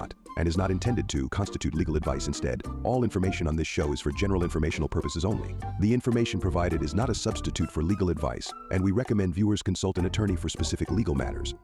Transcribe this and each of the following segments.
not, and is not intended to constitute legal advice. Instead, all information on this show is for general informational purposes only. The information provided is not a substitute for legal advice, and we recommend viewers consult an attorney for specific legal matters.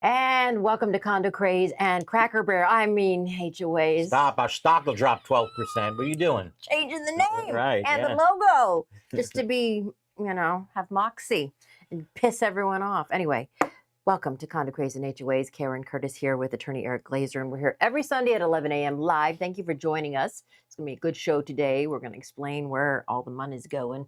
And welcome to Condo Craze and HOAs. Stop, our stock will drop 12%. What are you doing? Changing the name Right, and yeah. the logo just to be, have moxie and piss everyone off. Anyway, welcome to Condo Craze and HOAs. Karen Curtis here with attorney Eric Glazer, and we're here every Sunday at 11 a.m. live. Thank you for joining us. It's going to be a good show today. We're going to explain where all the money's going,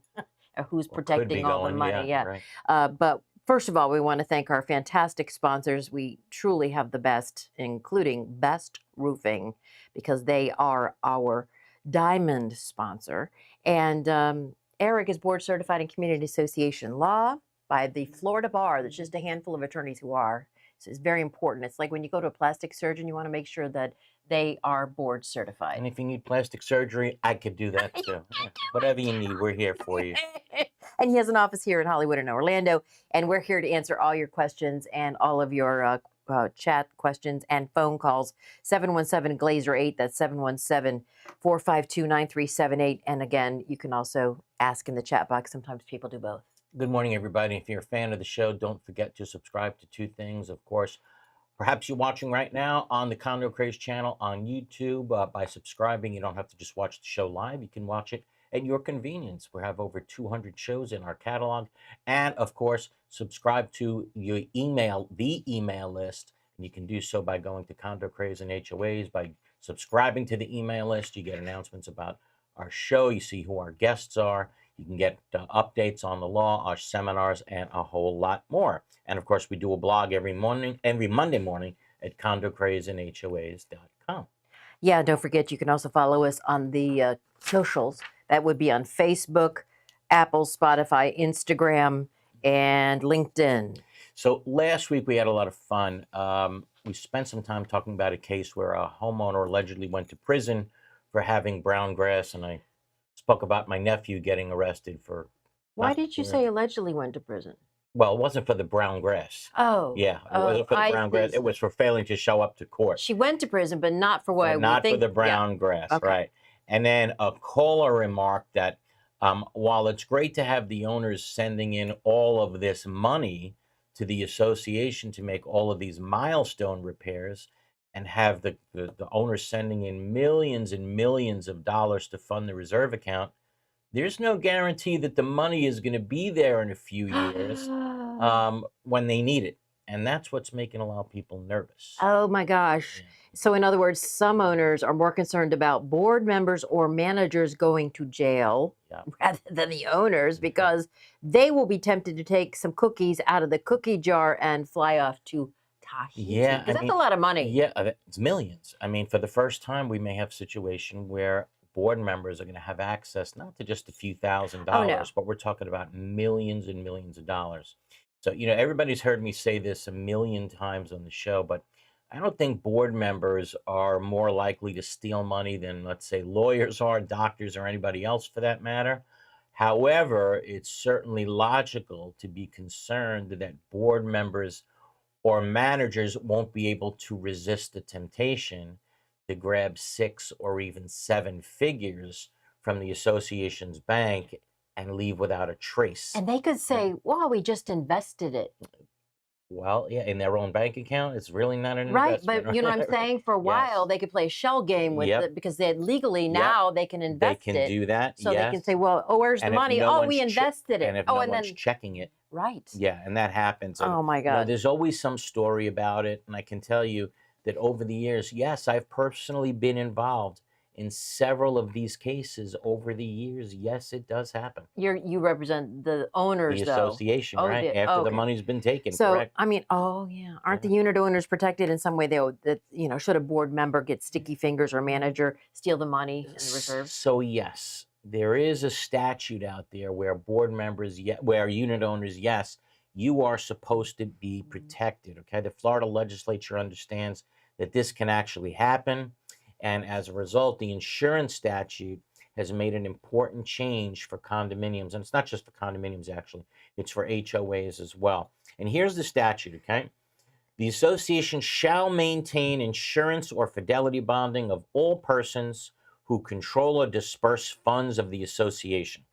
or who's protecting all the money. Right. But first of all, we want to thank our fantastic sponsors. We truly have the best, including Best Roofing, because they are our diamond sponsor. And Eric is board certified in community association law by the Florida Bar. There's just a handful of attorneys who are. So it's very important. It's like when you go to a plastic surgeon, you want to make sure that they are board certified. And if you need plastic surgery, I could do that too. Whatever you need, we're here for you. And he has an office here in Hollywood and Orlando, and we're here to answer all your questions and all of your chat questions and phone calls. 717-GLAZER-8, that's 717-452-9378. And again, you can also ask in the chat box. Sometimes people do both. Good morning, everybody. If you're a fan of the show, don't forget to subscribe to two things. Of course, perhaps you're watching right now on the Condo Craze channel on YouTube. By subscribing, you don't have to just watch the show live. You can watch it at your convenience. We have over 200 shows in our catalog. And of course, subscribe to your email, the email list. And you can do so by going to Condo Craze and HOAs. By subscribing to the email list, you get announcements about our show. You see who our guests are. You can get updates on the law, our seminars, and a whole lot more. And of course, we do a blog every Monday morning at condocrazeandhoas.com. Yeah, don't forget, you can also follow us on the socials. That would be on Facebook, Apple, Spotify, Instagram, and LinkedIn. So last week we had a lot of fun. We spent some time talking about a case where a homeowner allegedly went to prison for having brown grass, and I spoke about my nephew getting arrested for... Why did you say allegedly went to prison? Well, it wasn't for the brown grass. Oh. Yeah, it wasn't for the brown grass. It was for failing to show up to court. She went to prison, but not for what I would think. Not for the brown grass, Okay. right. And then a caller remarked that while it's great to have the owners sending in all of this money to the association to make all of these milestone repairs, and have the owners sending in millions and millions of dollars to fund the reserve account, there's no guarantee that the money is going to be there in a few years when they need it. And that's what's making a lot of people nervous. Oh, my gosh. Yeah. So in other words, some owners are more concerned about board members or managers going to jail rather than the owners, because they will be tempted to take some cookies out of the cookie jar and fly off to Tahiti. Yeah, because that's a lot of money. Yeah, it's millions. I mean, for the first time, we may have a situation where board members are going to have access not to just a few $1,000s, but we're talking about millions and millions of dollars. So, everybody's heard me say this a million times on the show, but I don't think board members are more likely to steal money than, let's say, lawyers are, doctors, or anybody else for that matter. However, it's certainly logical to be concerned that board members or managers won't be able to resist the temptation to grab 6 or even 7 figures from the association's bank and leave without a trace. And they could say, well, we just invested it. Well, yeah, in their own bank account, it's really not an Right, investment. but you know what I'm saying? For a while, they could play a shell game with it because they legally now they can invest it. They can do that, So they can say, well, where's the money? We invested it. And if no one's checking it. Right. Yeah, and that happens. And, oh, my God. There's always some story about it, and I can tell you that over the years, yes, I've personally been involved in several of these cases over the years, yes, it does happen. You represent the owners, The though. association, Oh, right? After the okay. money's been taken, So, correct? I mean, oh yeah, aren't Yeah. the unit owners protected in some way? That should a board member get sticky fingers or manager steal the money in the reserves? So yes, there is a statute out there where board members, where unit owners, yes, you are supposed to be protected. Okay, the Florida legislature understands that this can actually happen, and as a result, the insurance statute has made an important change for condominiums, and it's not just for condominiums actually; it's for HOAs as well. And here's the statute. Okay. The association shall maintain insurance or fidelity bonding of all persons who control or disperse funds of the association.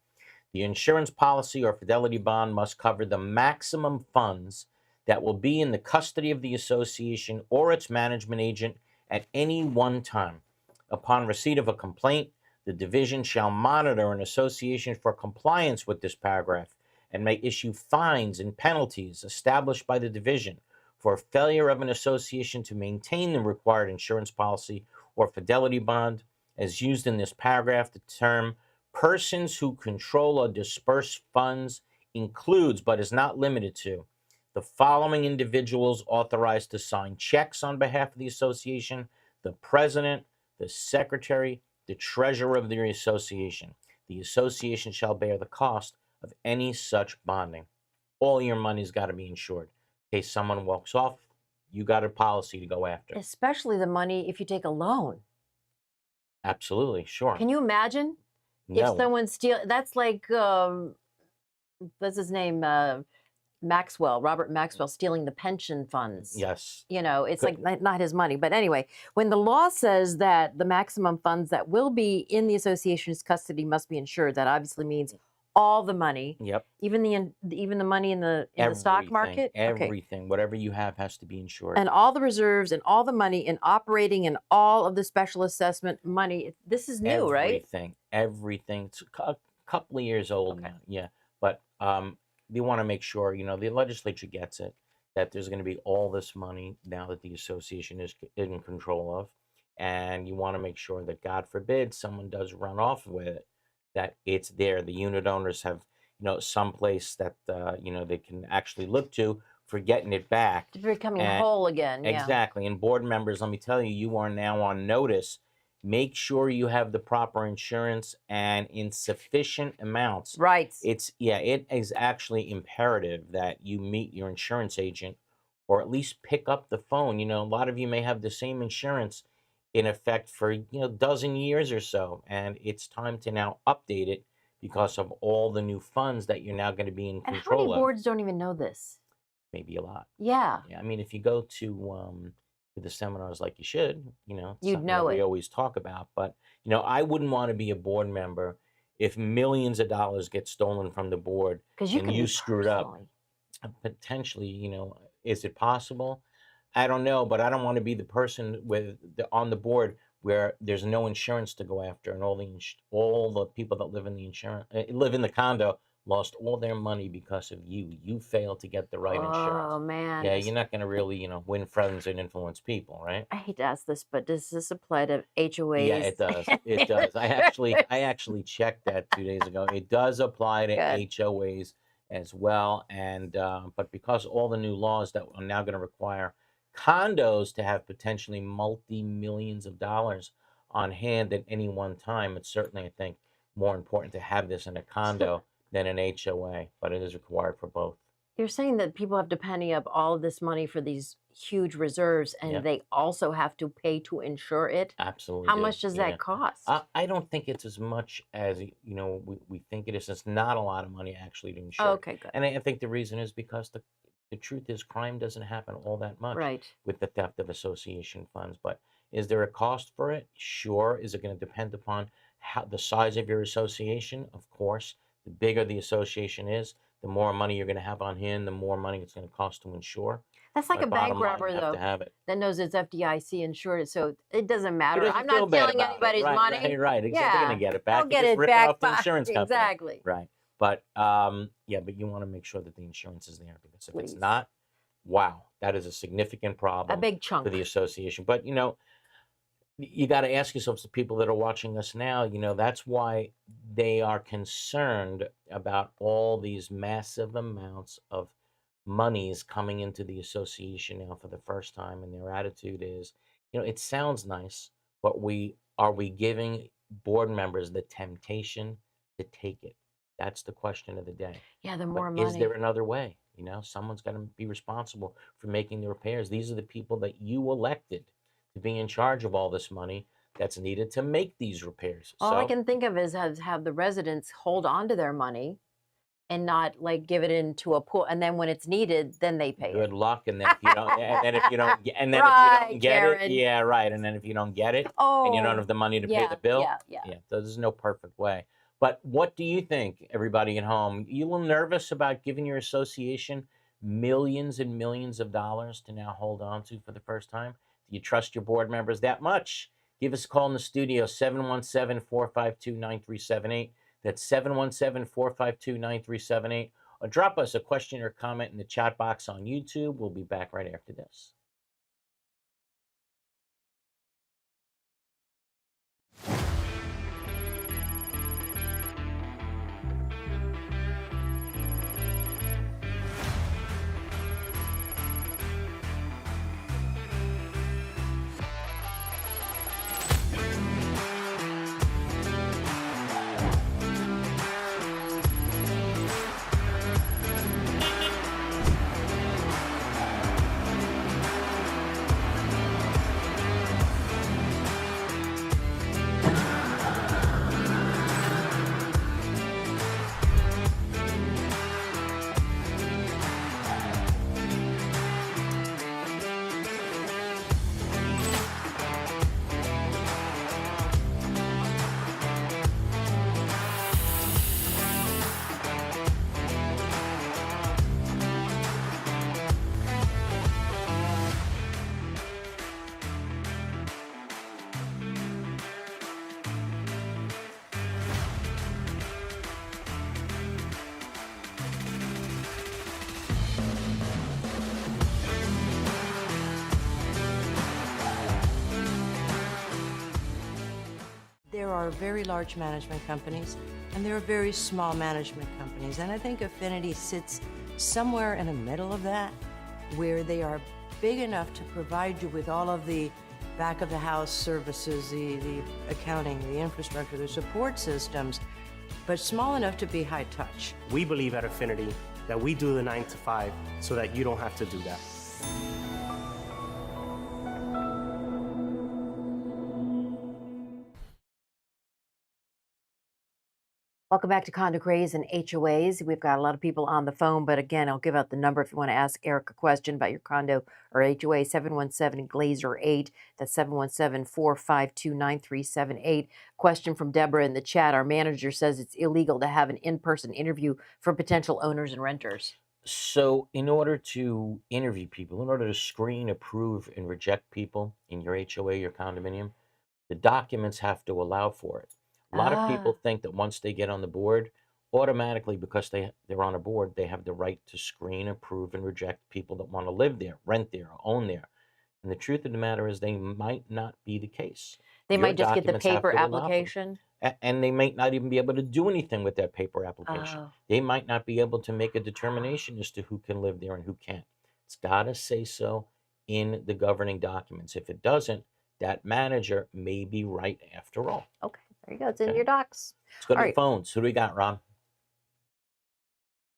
The insurance policy or fidelity bond must cover the maximum funds that will be in the custody of the association or its management agent at any one time. Upon receipt of a complaint, the division shall monitor an association for compliance with this paragraph and may issue fines and penalties established by the division for failure of an association to maintain the required insurance policy or fidelity bond. As used in this paragraph, the term persons who control or disperse funds includes, but is not limited to, the following individuals authorized to sign checks on behalf of the association: the president, the secretary, the treasurer of the association. The association shall bear the cost of any such bonding. All your money's got to be insured. In case someone walks off, you got a policy to go after. Especially the money if you take a loan. Absolutely, sure. Can you imagine if No. someone that's like what's his name, Maxwell, Robert Maxwell, stealing the pension funds. Yes. It's like not his money. But anyway, when the law says that the maximum funds that will be in the association's custody must be insured, that obviously means all the money. Yep. Even the money in the stock market. Everything, whatever you have has to be insured. And all the reserves and all the money in operating and all of the special assessment money. This is new, right? Everything. It's a couple of years old now. Yeah. But they want to make sure, the legislature gets it, that there's going to be all this money now that the association is in control of. And you want to make sure that, God forbid, someone does run off with it, that it's there. The unit owners have, some place that, they can actually look to for getting it back. Becoming whole again. Yeah. Exactly. And board members, let me tell you, you are now on notice. Make sure you have the proper insurance and in sufficient amounts. Right. It is actually imperative that you meet your insurance agent or at least pick up the phone. A lot of you may have the same insurance in effect for, a dozen years or so. And it's time to now update it because of all the new funds that you're now going to be in control of. How many boards don't even know this? Maybe a lot. Yeah. I mean, if you go to the seminars like you should, you'd know it. We always talk about. But, I wouldn't want to be a board member if millions of dollars get stolen from the board and you screwed up. Potentially, is it possible? I don't know, but I don't want to be the person on the board where there's no insurance to go after, and all the people that live in the condo lost all their money because of you. You failed to get the right insurance. Oh man. Yeah, you're not going to really, win friends and influence people, right? I hate to ask this, but does this apply to HOAs? Yeah, it does. It does. I actually checked that 2 days ago. It does apply to HOAs as well, and but because all the new laws that are now going to require condos to have potentially multi-millions of dollars on hand at any one time, it's certainly, I think, more important to have this in a condo than an HOA, but it is required for both. You're saying that people have to penny up all of this money for these huge reserves, and they also have to pay to insure it? Absolutely. How much does that cost? I don't think it's as much as we think it is. It's not a lot of money actually to insure. Okay, good. And I think the reason is because the truth is crime doesn't happen all that much with the theft of association funds. But is there a cost for it? Sure. Is it going to depend upon the size of your association? Of course. The bigger the association is, the more money you're going to have on hand, the more money it's going to cost to insure. That's like a bank robber, though, that knows it's FDIC insured, so it doesn't matter. I'm not stealing anybody's money. Right. Exactly. They're going to get it back. I'll get it back. Off the insurance company. Exactly. Right. But but you want to make sure that the insurance is there, because if it's not, wow, that is a significant problem. A big chunk for the association. But you got to ask yourselves, the people that are watching us now, that's why they are concerned about all these massive amounts of monies coming into the association now for the first time. And their attitude is, it sounds nice, but are we giving board members the temptation to take it? That's the question of the day. Yeah, the But more is there money. another way? Someone's got to be responsible for making the repairs. These are the people that you elected to be in charge of all this money that's needed to make these repairs. All I So can think of is have the residents hold on to their money and not like give it into a pool, and then when it's needed, then they pay good it. luck. And then if you don't, and then if you don't, and then if you Right, don't get it, Karen. yeah, right. And then if you don't get it, and you don't Oh, have the money to pay yeah, the bill, yeah. there's no perfect way. But what do you think, everybody at home? You a little nervous about giving your association millions and millions of dollars to now hold on to for the first time? Do you trust your board members that much? Give us a call in the studio, 717-452-9378. That's 717-452-9378. Or drop us a question or comment in the chat box on YouTube. We'll be back right after this. There are very large management companies and there are very small management companies. And I think Affinity sits somewhere in the middle of that, where they are big enough to provide you with all of the back of the house services, the accounting, the infrastructure, the support systems, but small enough to be high touch. We believe at Affinity that we do the 9 to 5 so that you don't have to do that. Welcome back to Condo Craze and HOAs. We've got a lot of people on the phone, but again, I'll give out the number if you want to ask Eric a question about your condo or HOA, 717-GLAZER-8. That's 717-452-9378. Question from Deborah in the chat. Our manager says it's illegal to have an in-person interview for potential owners and renters. So in order to interview people, in order to screen, approve, and reject people in your HOA, your condominium, the documents have to allow for it. A lot of people think that once they get on the board, automatically, because they're on a board, they have the right to screen, approve, and reject people that want to live there, rent there, or own there. And the truth of the matter is they might not be the case. They Your might just get the documents have paper to allow for it. application. And they might not even be able to do anything with that paper application. Oh. They might not be able to make a determination as to who can live there and who can't. It's got to say so in the governing documents. If it doesn't, that manager may be right after all. Okay, there you go. It's in Okay. your docs. Let's go to All the right. phones. Who do we got, Rob?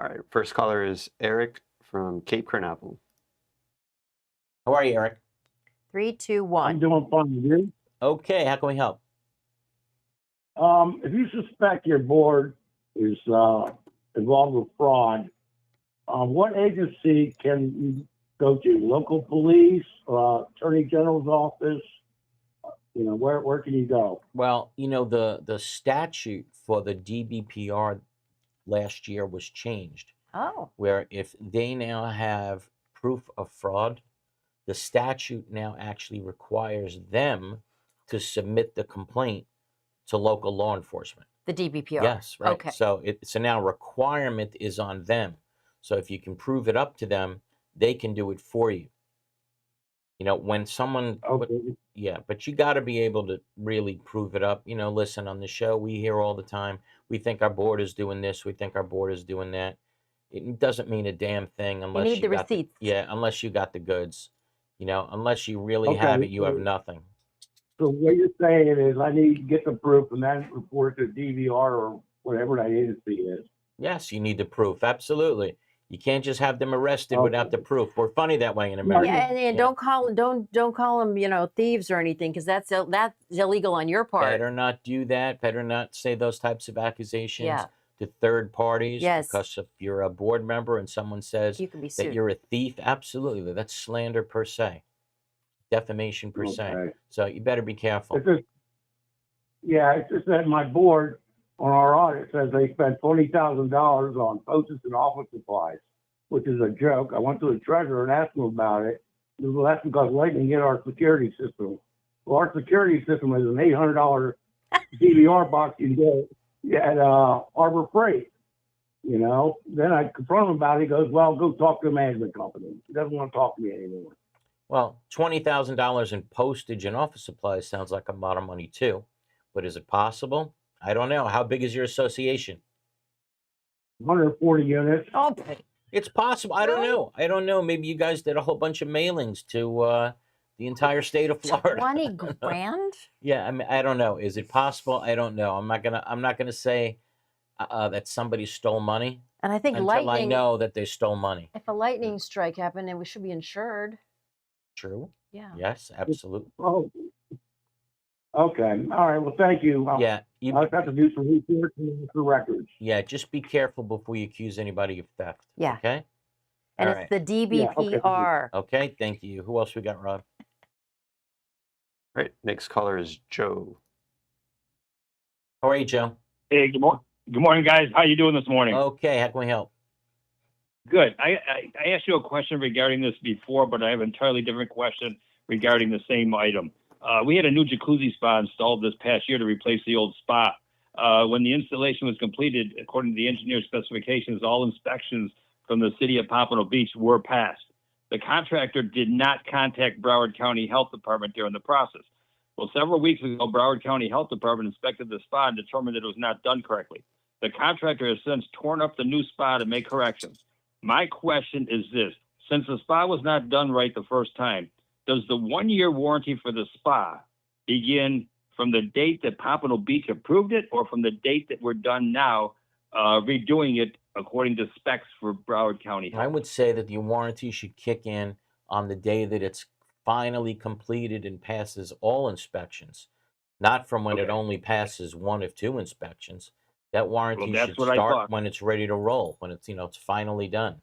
All right, first caller is Eric from Cape Canaveral. How are you, Eric? 3, 2, I'm 1. doing fine. You? Okay, how can we help? If you suspect your board is involved with fraud, what agency can you go to? Local police, Attorney General's office? Where can you go? Well, the statute for the DBPR last year was changed, Oh, where if they now have proof of fraud, the statute now actually requires them to submit the complaint to local law enforcement. the DBPR. Yes, right. Okay. So now requirement is on them. So if you can prove it up to them, they can do it for you. You know, when someone, Okay. yeah, but you got to be able to really prove it up. You know, listen, on the show, we hear all the time, we think our board is doing this, we think our board is doing that. It doesn't mean a damn thing You unless need you the got the, receipts. yeah, unless you got the goods. You know, unless you really have Okay. it, you have nothing. So what you're saying is I need to get the proof and then report to DVR or whatever that agency is. Yes, you need the proof. Absolutely. You can't just have them arrested Okay. without the proof. We're funny that way in No, America. Yeah, and Yeah. don't call them, you know, thieves or anything, because that's illegal on your part. Better not do that. Better not say those types of accusations Yeah. to third parties. Yes. Because if you're a board member and someone says You can be that sued. you're a thief, absolutely, that's slander per se, defamation per se. Okay. So you better be careful. It's just, yeah, it's just that my board on our audit says they spent $20,000 on postage and office supplies, which is a joke. I went to the treasurer and asked him about it. Well, that's because Lightning hit our security system. Well, our security system is an $800 DVR box you can get at Harbor Freight. You know, then I confront him about it. He goes, "Well, go talk to a management company." He doesn't want to talk to me anymore. Well, $20,000 in postage and office supplies sounds like a lot of money too. But is it possible? I don't know. How big is your association? 140 units. Oh, It's possible. I don't know. I don't know. Maybe you guys did a whole bunch of mailings to the entire state of Florida. 20 grand? Yeah, I mean, I don't know. Is it possible? I don't know. I'm not gonna say that somebody stole money And I think until I lightning, know that they stole money. if a lightning strike happened, then we should be insured. True. Yeah. Yes, absolutely. Oh, okay. All right. Well, thank you. Yeah, I'll have to do some research and look for records. yeah. Just be careful before you accuse anybody of theft. Yeah. Okay. And All it's right. the DBPR. Okay. Thank you. Who else we got, Rob? All right, next caller is Joe. How are you, Joe? Hey, good morning, guys. How you doing this morning? Okay. How can we help? Good. I asked you a question regarding this before, but I have an entirely different question regarding the same item. We had a new jacuzzi spa installed this past year to replace the old spa. When the installation was completed, according to the engineer's specifications, all inspections from the city of Pompano Beach were passed. The contractor did not contact Broward County Health Department during the process. Well, several weeks ago, Broward County Health Department inspected the spa and determined that it was not done correctly. The contractor has since torn up the new spa to make corrections. My question is this: since the spa was not done right the first time, does the 1-year warranty for the spa begin from the date that Pompano Beach approved it, or from the date that we're done now redoing it according to specs for Broward County Health? I would say that the warranty should kick in on the day that it's finally completed and passes all inspections, not from when it Okay. only passes one of two inspections. That warranty that's should what I start thought. when it's ready to roll, when it's, it's finally done.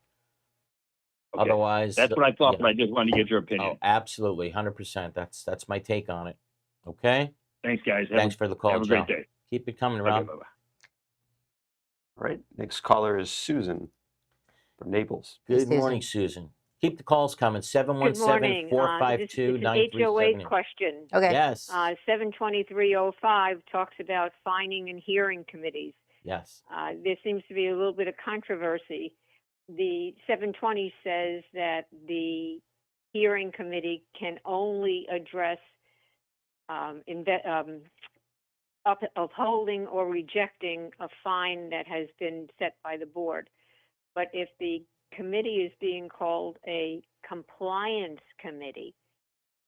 Okay. Otherwise, That's what I thought, yeah. but I just wanted to get your Oh, opinion. absolutely, 100%. That's my take on it. Okay. Thanks, guys. Thanks for the call, have a Joe. great day. Keep it coming, Okay, Rob. bye-bye. All right, next caller is Susan from Naples. Good Susan. morning, Susan. Keep the calls coming. Good morning. 717-452-9370. This is HOA question. Okay. Yes. 72305 talks about fining and hearing committees. Yes. There seems to be a little bit of controversy. The 720 says that the hearing committee can only address upholding or rejecting a fine that has been set by the board. But if the committee is being called a compliance committee,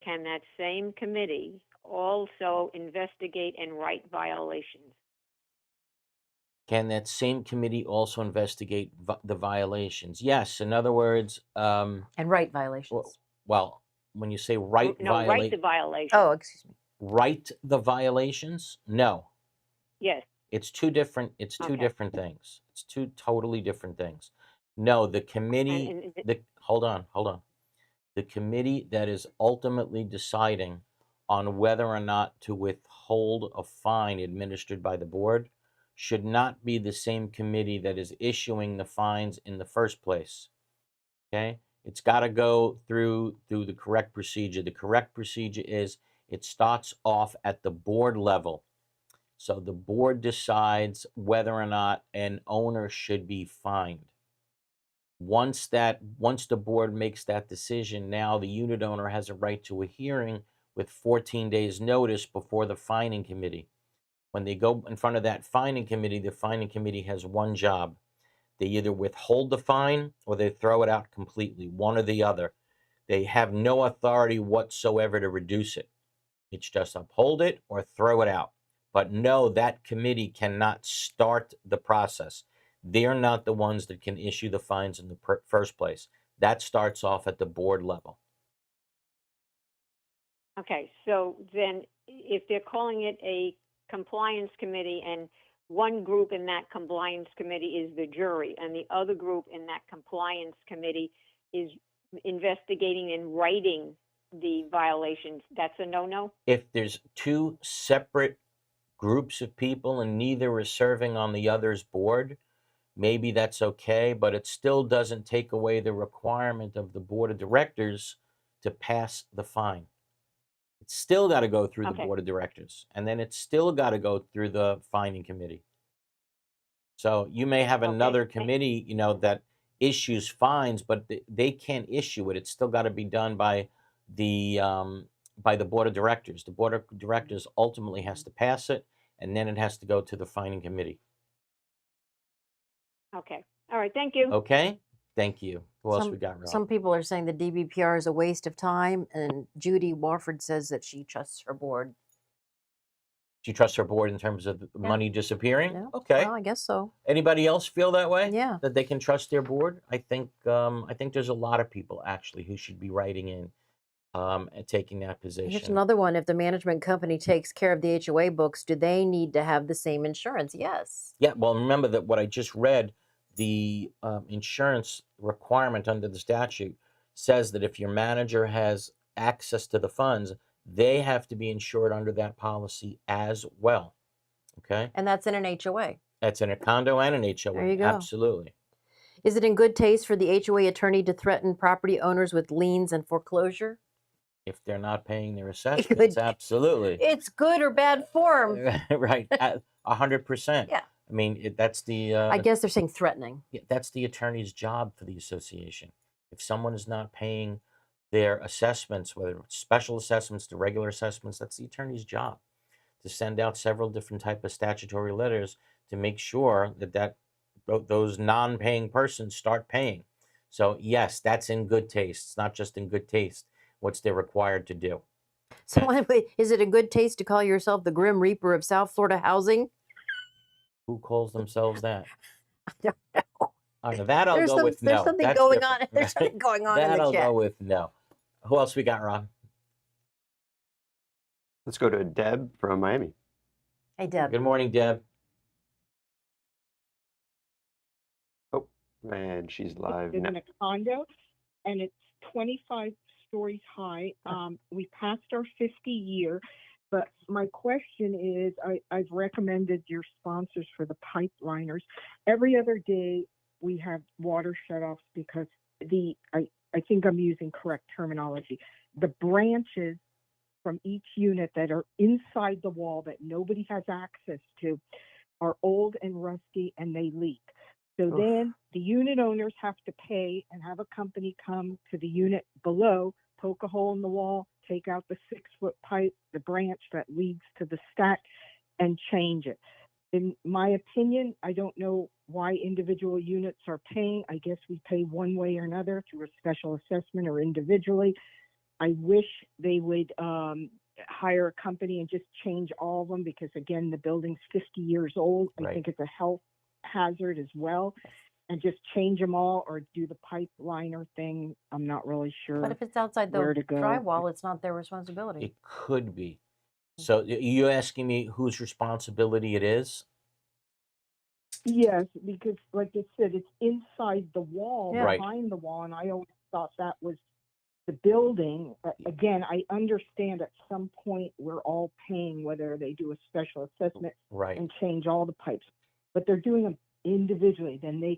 can that same committee also investigate and write violations? Can that same committee also investigate the violations? Yes. In other words, And right violations. well, when you say right Write the violation. Oh, excuse me. right the violations, no. Yes. It's two different. It's two Okay. different things. It's two totally different things. No, the committee. And Hold on. The committee that is ultimately deciding on whether or not to withhold a fine administered by the board should not be the same committee that is issuing the fines in the first place. Okay, it's got to go through the correct procedure. The correct procedure is it starts off at the board level. So the board decides whether or not an owner should be fined. Once the board makes that decision, now the unit owner has a right to a hearing with 14 days notice before the fining committee. When they go in front of that fining committee, the fining committee has one job. They either withhold the fine or they throw it out completely, one or the other. They have no authority whatsoever to reduce it. It's just uphold it or throw it out. But no, that committee cannot start the process. They're not the ones that can issue the fines in the first place. That starts off at the board level. Okay, so then if they're calling it a compliance committee and one group in that compliance committee is the jury and the other group in that compliance committee is investigating and writing the violations, that's a no-no? If there's two separate groups of people and neither is serving on the other's board, maybe that's okay, but it still doesn't take away the requirement of the board of directors to pass the fine. It's still got to go through the board of directors, and then it's still got to go through the fining committee. So you may have another committee, you know, that issues fines, but they can't issue it. It's still got to be done by the board of directors. The board of directors ultimately has to pass it, and then it has to go to the fining committee. Okay. All right. Thank you. Okay. Thank you. Who else we got, Rob? Some people are saying the DBPR is a waste of time, and Judy Warford says that she trusts her board. She trusts her board in terms of money disappearing? Yeah. Okay. Well, I guess so. Anybody else feel that way? Yeah. That they can trust their board? I think there's a lot of people actually who should be writing in and taking that position. Here's another one. If the management company takes care of the HOA books, do they need to have the same insurance? Yes. Yeah, well, remember that what I just read, the insurance requirement under the statute says that if your manager has access to the funds, they have to be insured under that policy as well. Okay? And that's in an HOA. That's in a condo and an HOA. There you go. Absolutely. Is it in good taste for the HOA attorney to threaten property owners with liens and foreclosure? If they're not paying their assessments, absolutely. It's good or bad form. Right, 100%. Yeah. I mean, that's the... I guess they're saying threatening. That's the attorney's job for the association. If someone is not paying their assessments, whether it's special assessments to regular assessments, that's the attorney's job to send out several different type of statutory letters to make sure that those non-paying persons start paying. So yes, that's in good taste. It's not just in good taste. What's they're required to do. So anyway, is it in good taste to call yourself the Grim Reaper of South Florida housing? Who calls themselves that? I don't know. That I'll go with no. There's something going on. There's something going on in the chat. That I'll go with no. Who else we got, Rob? Let's go to Deb from Miami. Hey, Deb. Good morning, Deb. Oh, man, she's live in now. a condo, and it's 25 stories high. We passed our 50 year, but my question is, I've recommended your sponsors for the pipeliners. Every other day we have water shutoffs because I think I'm using correct terminology. The branches from each unit that are inside the wall that nobody has access to are old and rusty and they leak. So then the unit owners have to pay and have a company come to the unit below, poke a hole in the wall, take out the 6-foot pipe, the branch that leads to the stack, and change it. In my opinion, I don't know why individual units are paying. I guess we pay one way or another through a special assessment or individually. I wish they would hire a company and just change all of them because, again, the building's 50 years old. Right. I think it's a health hazard as well. And just change them all or do the pipe liner thing. I'm not really sure. But if it's outside the drywall, it's not their responsibility. It could be. So are you asking me whose responsibility it is? Yes, because like I said, it's inside the wall, Right. behind the wall, and I always thought that was the building. Again, I understand at some point we're all paying whether they do a special assessment Right. and change all the pipes, but they're doing them individually. Then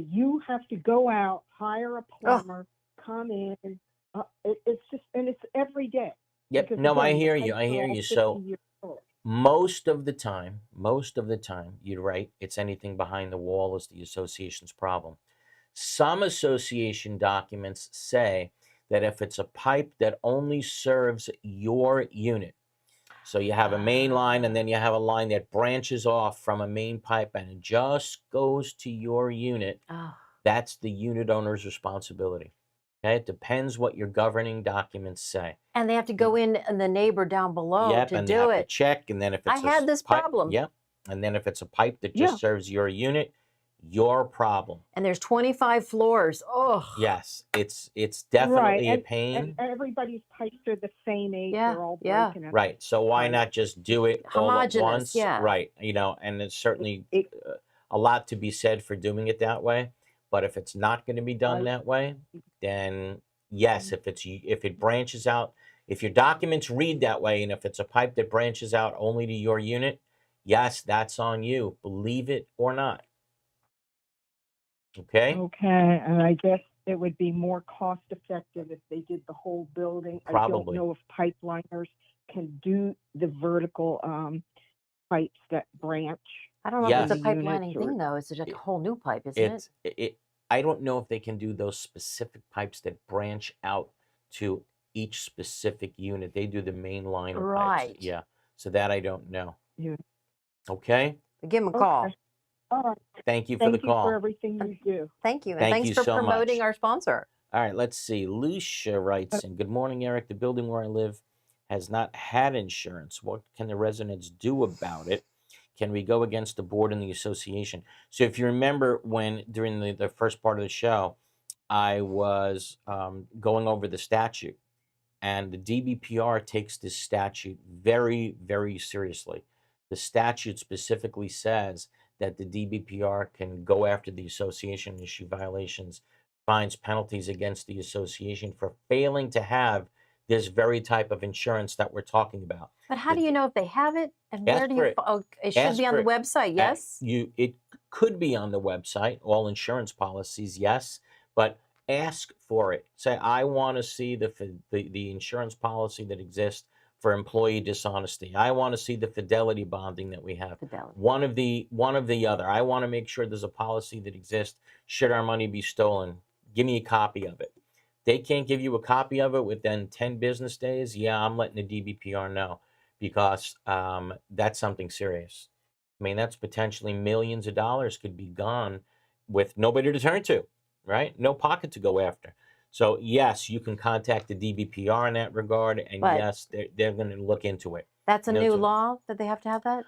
you have to go out, hire a plumber, come in. It's just, and it's every day. Yep. Because, No, I again, the hear you. pipes I are hear all you. 50 So years old. most of the time, you're right. It's anything behind the wall is the association's problem. Some association documents say that if it's a pipe that only serves your unit, so you have a main line and then you have a line that branches off from a main pipe and it just goes to your unit, that's the unit owner's responsibility. Okay, it depends what your governing documents say. And they have to go in and the neighbor down below Yep, to and do they have it. to check, and then if I it's had this pipe, problem. Yep, and then if it's a pipe that just serves your unit, your problem. And there's 25 floors. Oh. Yes, it's definitely a pain. And everybody's pipes are the same age. Yeah, They're all yeah. broken up. Right. So why not just do it all at Homogeneous, once? yeah. Right. You know, and there's certainly a lot to be said for doing it that way. But if it's not going to be done that way, then yes, if it branches out, if your documents read that way, and if it's a pipe that branches out only to your unit, yes, that's on you. Believe it or not. Okay. Okay, and I guess it would be more cost effective if they did the whole building. Probably. I don't know if pipeliners can do the vertical pipes that branch. I don't know Yes. if it's a Units pipelining or- thing, though. It's just a whole new pipe, isn't it? I don't know if they can do those specific pipes that branch out to each specific unit. They do the main line of Right. pipes. Yeah. So that I don't know. Yeah. Okay. Give them a call. Okay. All right. Thank you for Thank the call. you for everything you do. Thank you. And Thank thanks you for so promoting much. our sponsor. All right, let's see. Lucia writes in, good morning, Eric. The building where I live has not had insurance. What can the residents do about it? Can we go against the board and the association? So if you remember when during the first part of the show, I was going over the statute, and the DBPR takes this statute very, very seriously. The statute specifically says that the DBPR can go after the association and issue violations, fines, penalties against the association for failing to have this very type of insurance that we're talking about. But how do you know if they have it? And Ask where do for you? it. Oh, it should Ask be on for the it. website. Yes. It could be on the website. All insurance policies, yes, but ask for it. Say, I want to see the insurance policy that exists for employee dishonesty. I want to see the fidelity bonding that we have. Fidelity. One of the other. I want to make sure there's a policy that exists should our money be stolen. Give me a copy of it. They can't give you a copy of it within 10 business days. Yeah, I'm letting the DBPR know, because that's something serious. I mean, that's potentially millions of dollars could be gone with nobody to turn to, right? No pocket to go after. So yes, you can contact the DBPR in that regard, and But- yes, they're going to look into it. That's a No, new so- law that they have to have that.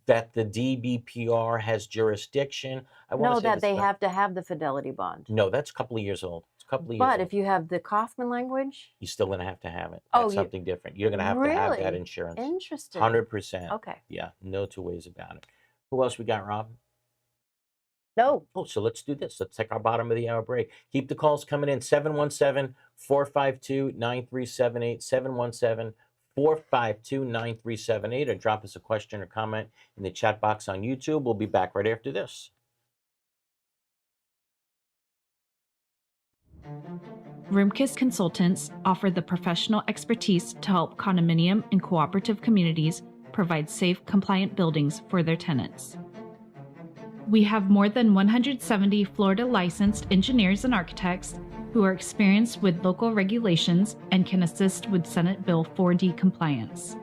That the DBPR has jurisdiction. I want No, to say that this they about- have to have the fidelity bond. No, that's a couple of years old. It's a couple of years But old. if you have the Kaufman language, You're still going to have it. Oh, That's you- something different. You're going to have that Really? insurance. interesting. 100%. Okay. Yeah, no two ways about it. Who else we got, Rob? No. Oh, so let's do this. Let's take our bottom of the hour break. Keep the calls coming in. 717-452-9378. 717-452-9378. Or drop us a question or comment in the chat box on YouTube. We'll be back right after this. Roomkiss Consultants offer the professional expertise to help condominium and cooperative communities provide safe, compliant buildings for their tenants. We have more than 170 Florida licensed engineers and architects who are experienced with local regulations and can assist with Senate Bill 4D compliance.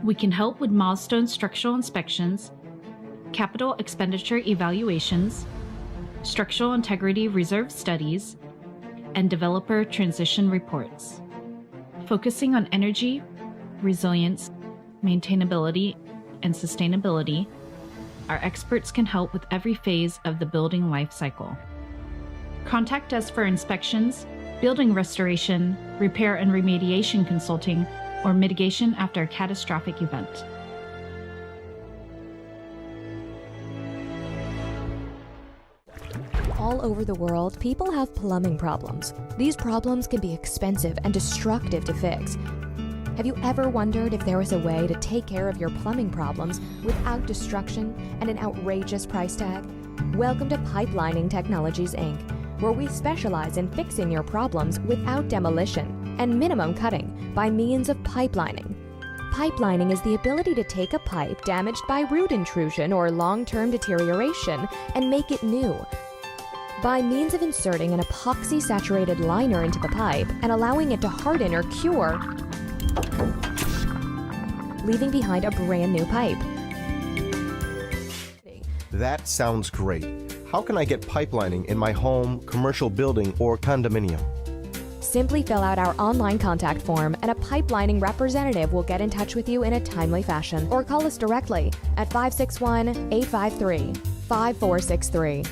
We can help with milestone structural inspections, capital expenditure evaluations, structural integrity reserve studies, and developer transition reports. Focusing on energy, resilience, maintainability, and sustainability, our experts can help with every phase of the building life cycle. Contact us for inspections, building restoration, repair and remediation consulting, or mitigation after a catastrophic event. All over the world, people have plumbing problems. These problems can be expensive and destructive to fix. Have you ever wondered if there was a way to take care of your plumbing problems without destruction and an outrageous price tag? Welcome to Pipelining Technologies, Inc., where we specialize in fixing your problems without demolition and minimum cutting by means of pipelining. Pipelining is the ability to take a pipe damaged by root intrusion or long-term deterioration and make it new. By means of inserting an epoxy-saturated liner into the pipe and allowing it to harden or cure, leaving behind a brand new pipe. That sounds great. How can I get pipelining in my home, commercial building, or condominium? Simply fill out our online contact form and a pipelining representative will get in touch with you in a timely fashion. Or call us directly at 561-853-5463.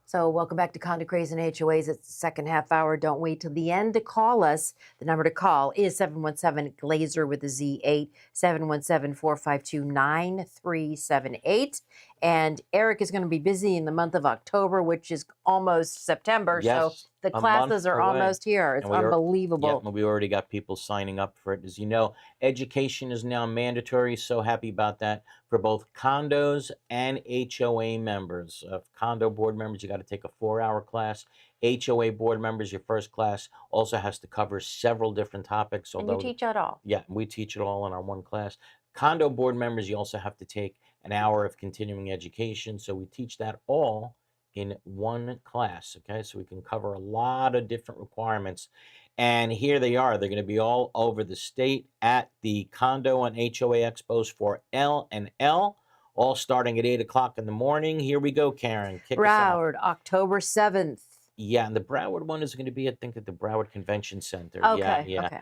So welcome back to Condo Craze and HOAs. It's the second half hour. Don't wait till the end to call us. The number to call is 717-GLAZER with a Z8, 717-452-9378. And Eric is going to be busy in the month of October, which is almost September. Yes, So the a classes month are away. almost here. It's And we are- unbelievable. Yeah, we already got people signing up for it. As you know, education is now mandatory. So happy about that for both condos and HOA members. Condo board members, you got to take a 4-hour class. HOA board members, your first class also has to cover several different topics. And you teach it all. Yeah, we teach it all in our one class. Condo board members, you also have to take an hour of continuing education. So we teach that all in one class, okay? So we can cover a lot of different requirements. And here they are. They're going to be all over the state at the Condo and HOA Expos for L&L, all starting at 8 o'clock in the morning. Here we go, Karen. Kick us off. Broward, October 7th. Yeah, and the Broward one is going to be, I think, at the Broward Convention Center. Okay, Yeah. okay.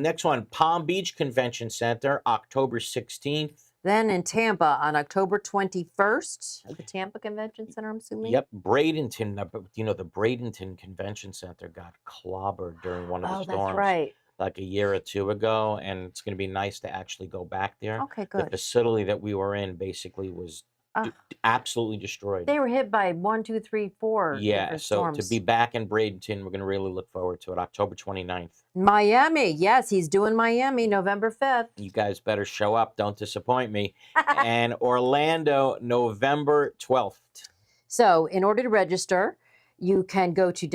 Next one, Palm Beach Convention Center, October 16th. Then in Tampa on October 21st at the Tampa Convention Center, I'm assuming. Yep, Bradenton. You know, the Bradenton Convention Center got clobbered during one of the Oh, storms. that's right. Like a year or two ago, and it's going to be nice to actually go back there. Okay, The good. facility that we were in basically was absolutely destroyed. They were hit by 1, 2, 3, 4 Yeah, different so storms. to be back in Bradenton, we're going to really look forward to it. October 29th. Miami, yes, he's doing Miami, November 5th. You guys better show up. Don't disappoint me. And Orlando, November 12th. So in order to register, you can go to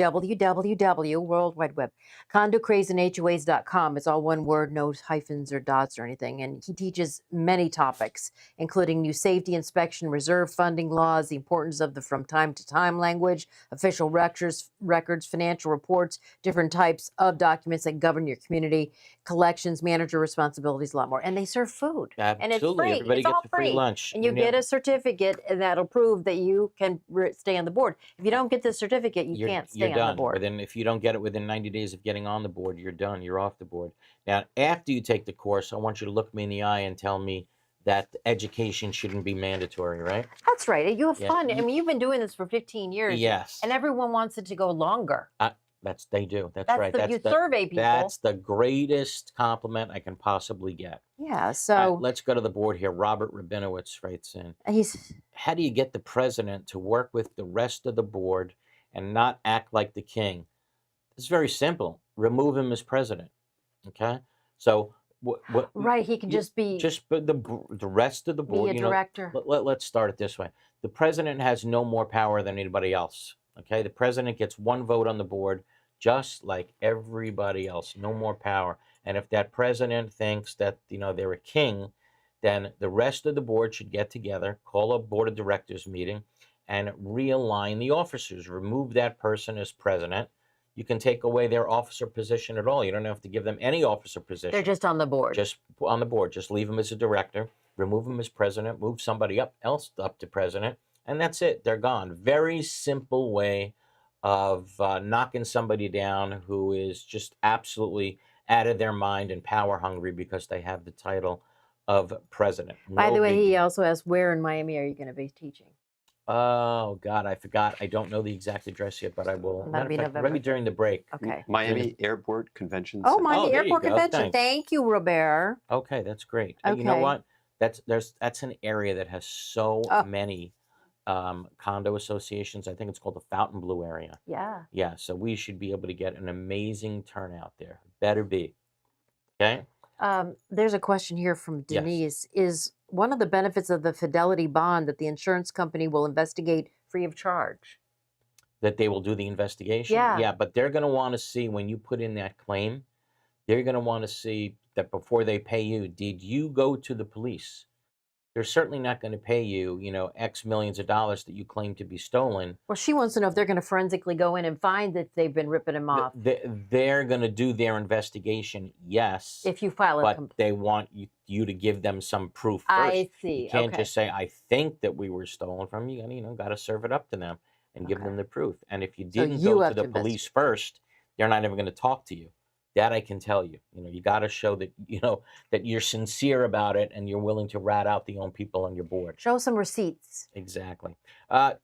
World Wide Web, CondoCrazeandHOAs.com. It's all one word, no hyphens or dots or anything. And he teaches many topics, including new safety inspection, reserve funding laws, the importance of the from time to time language, official records, financial reports, different types of documents that govern your community, collections, manager responsibilities, a lot more. And they serve food. And it's Absolutely. free. Everybody It's gets all a free free. lunch. And you know. get a certificate and that'll prove that you can stay on the board. If you don't get the certificate, you can't stay You're on done. the board. Within, if you don't get it within 90 days of getting on the board, you're done. You're off the board. Now, after you take the course, I want you to look me in the eye and tell me that education shouldn't be mandatory, right? That's right. You have Yeah, fun. I mean, you've been doing this for 15 years. Yes. And everyone wants it to go longer. They do. That's That's right. you survey people. That's the greatest compliment I can possibly get. Yeah. All So right, let's go to the board here. Robert Rabinowitz writes in. How do you get the president to work with the rest of the board and not act like the king? It's very simple. Remove him as president. Okay. So what? right, he can just be the rest of the board. a director. Let's start it this way. The president has no more power than anybody else. Okay. The president gets one vote on the board, just like everybody else. No more power. And if that president thinks that they're a king, then the rest of the board should get together, call a board of directors meeting, and realign the officers. Remove that person as president. You can take away their officer position at all. You don't have to give them any officer position. They're just on the board. Just on the board. Just leave them as a director. Remove them as president. Move somebody else up to president. And that's it. They're gone. Very simple way of knocking somebody down who is just absolutely out of their mind and power hungry because they have the title of president. By No the way, big he also asked, where in Miami are you going to be teaching? Oh, God, I forgot. I don't know the exact address yet, but I will. That'll Matter be of fact, November maybe during the break. Okay. Miami Airport Convention Oh, Center. Miami there you Airport go. Convention. Thanks. Thank you, Robert. Okay, that's great. And you know Okay. what? That's an area that has so many condo associations. I think it's called the Fontainebleau area. Yeah. Yeah, so we should be able to get an amazing turnout there. Better be. Okay? There's a question here from Yes. Denise. Is one of the benefits of the fidelity bond that the insurance company will investigate free of charge? That they will do the investigation? Yeah. Yeah, but they're going to want to see when you put in that claim, they're going to want to see that before they pay you, did you go to the police? They're certainly not going to pay you, X millions of dollars that you claim to be stolen. Well, she wants to know if they're going to forensically go in and find that they've been ripping him off. They're going to do their investigation, yes. If you file a but they want you to give them some proof first. I see. You can't Okay. just say, I think that we were stolen from you. Got to serve it up to them and give them the proof. And if you didn't you go to have the to police first, they're not even going to talk to you. That I can tell you. You got to show that, that you're sincere about it and you're willing to rat out the own people on your board. Show some receipts. Exactly.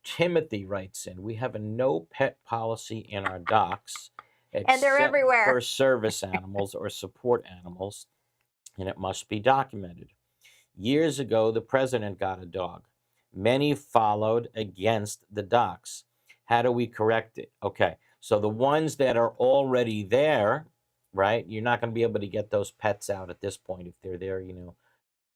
Timothy writes in, we have a no pet policy in our docks. And they're except everywhere. For service animals or support animals, and it must be documented. Years ago, the president got a dog. Many followed against the docks. How do we correct it? Okay, so the ones that are already there, right? You're not going to be able to get those pets out at this point. If they're there,